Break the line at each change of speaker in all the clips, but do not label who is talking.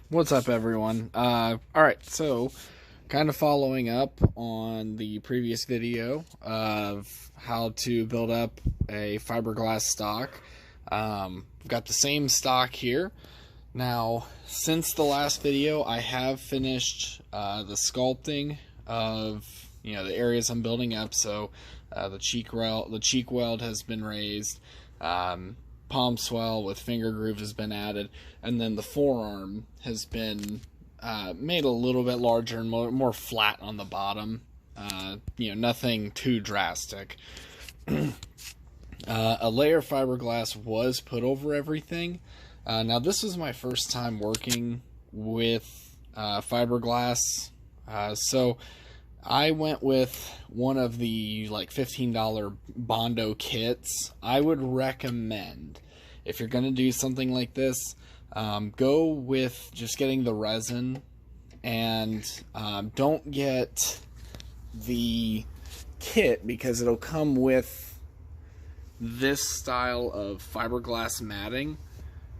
What's up, everyone? Alright, so kind of following up on the previous video of how to build up a fiberglass stock. Got the same stock here. Now, since the last video, I have finished the sculpting of the areas I'm building up. So the cheek weld has been raised. Palm swell with finger grooves has been added, and then the forearm has been made a little bit larger and more flat on the bottom. Nothing too drastic. A layer of fiberglass was put over everything. Now this was my first time working with fiberglass, so I went with one of the $15 Bondo kits. I would recommend, if you're going to do something like this, go with just getting the resin, and don't get the kit because it'll come with this style of fiberglass matting,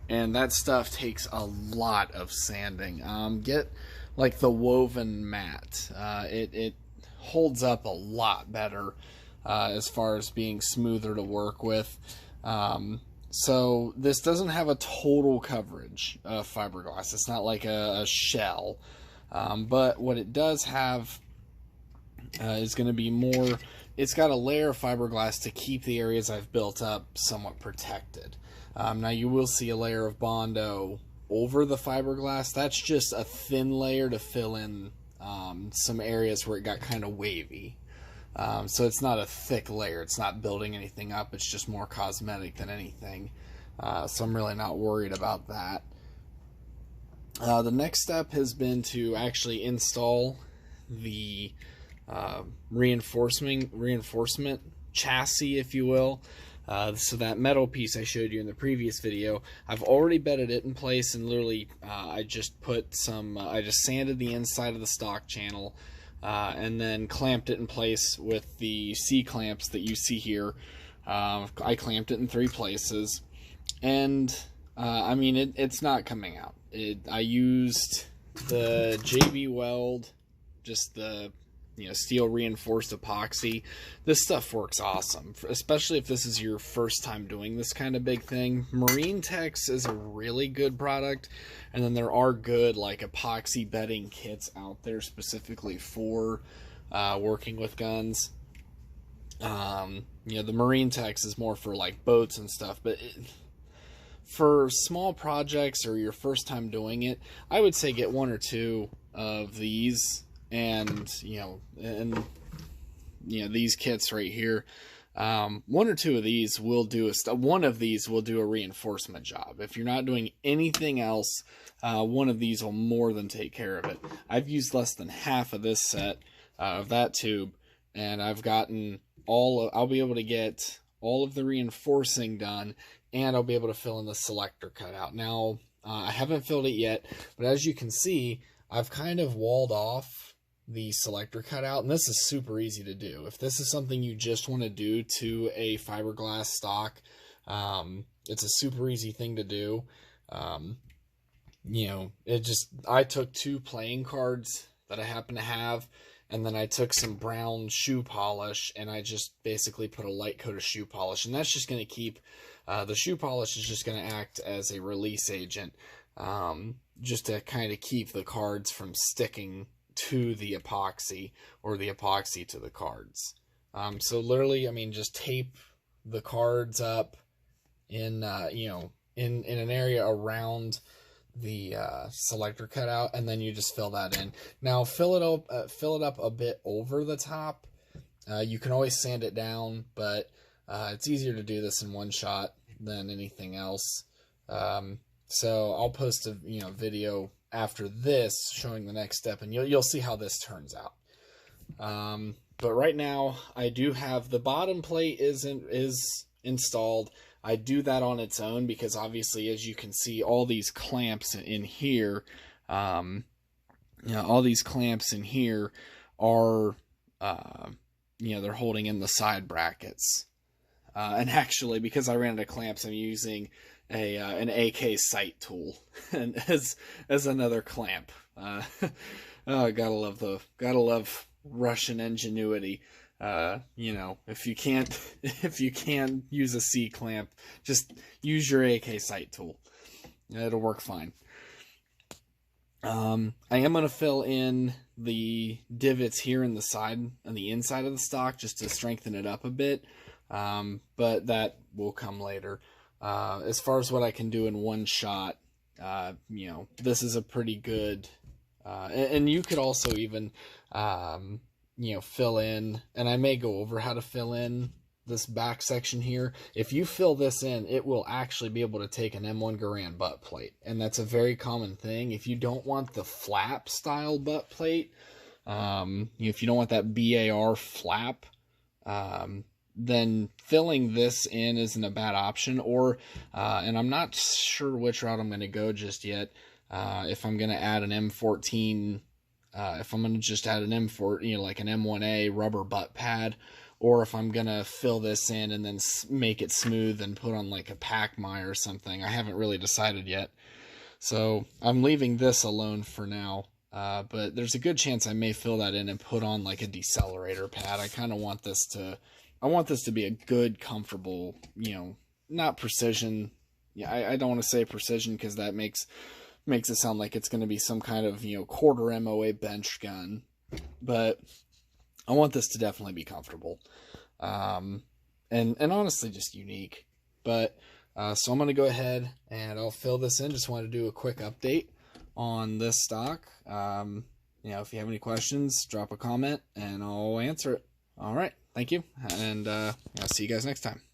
and that stuff takes a lot of sanding. Get like the woven mat. It holds up a lot better as far as being smoother to work with. So this doesn't have a total coverage of fiberglass. It's not like a shell. But what it does have is going to be more, it's got a layer of fiberglass to keep the areas I've built up somewhat protected. Now you will see a layer of Bondo over the fiberglass. That's just a thin layer to fill in some areas where it got kind of wavy. So it's not a thick layer. It's not building anything up. It's just more cosmetic than anything. So I'm really not worried about that. The next step has been to actually install the reinforcement chassis, if you will. So that metal piece I showed you in the previous video, I've already bedded it in place, and literally I just put some, I just sanded the inside of the stock channel and then clamped it in place with the C-clamps that you see here. I clamped it in 3 places, and I mean, it's not coming out. I used the JB Weld, just the steel reinforced epoxy. This stuff works awesome, especially if this is your first time doing this kind of big thing. Marine Tex is a really good product, and then there are good epoxy bedding kits out there specifically for working with guns. The Marine Tex is more for boats and stuff, but for small projects or your first time doing it, I would say get 1 or 2 of these. And these kits right here, 1 or 2 of these will do one of these will do a reinforcement job. If you're not doing anything else, one of these will more than take care of it. I've used less than half of this set of that tube, and I've gotten I'll be able to get all of the reinforcing done, and I'll be able to fill in the selector cutout. Now, I haven't filled it yet, but as you can see, I've kind of walled off the selector cutout, and this is super easy to do. If this is something you just want to do to a fiberglass stock, it's a super easy thing to do. I took 2 playing cards that I happen to have, and then I took some brown shoe polish, and I just basically put a light coat of shoe polish, and that's just going to keep, the shoe polish is just going to act as a release agent, just to kind of keep the cards from sticking to the epoxy, or the epoxy to the cards. So literally, I mean, just tape the cards up in in an area around the selector cutout, and then you just fill that in. Now fill it up a bit over the top. You can always sand it down, but it's easier to do this in one shot than anything else. So I'll post a video after this showing the next step, and you'll see how this turns out. But right now I do have the bottom plate is installed. I do that on its own because obviously, as you can see, all these clamps in here, all these clamps in here are they're holding in the side brackets. And actually, because I ran out of clamps, I'm using an AK sight tool and as another clamp. Oh, gotta love Russian ingenuity. You know, if you can't use a C clamp, just use your AK sight tool. It'll work fine. I am going to fill in the divots here in the side on the inside of the stock just to strengthen it up a bit, but that will come later. As far as what I can do in one shot, you know, this is a pretty good, and you could also even, you know, fill in, and I may go over how to fill in this back section here. If you fill this in, it will actually be able to take an M1 Garand butt plate, and that's a very common thing. If you don't want the flap style butt plate, if you don't want that BAR flap, then filling this in isn't a bad option. Or and I'm not sure which route I'm going to go just yet. If I'm going to add an M14, if I'm going to just add an M4, you know, like an M1A rubber butt pad, or if I'm going to fill this in and then make it smooth and put on like a Pacma or something. I haven't really decided yet. So I'm leaving this alone for now. But there's a good chance I may fill that in and put on like a decelerator pad. I kind of want this to be a good, comfortable, you know, not precision. Yeah, I don't want to say precision because that makes it sound like it's going to be some kind of, you know, quarter MOA bench gun. But I want this to definitely be comfortable, and honestly just unique. But so I'm going to go ahead and I'll fill this in. Just wanted to do a quick update on this stock. You know, if you have any questions, drop a comment and I'll answer it. All right, thank you, and I'll see you guys next time.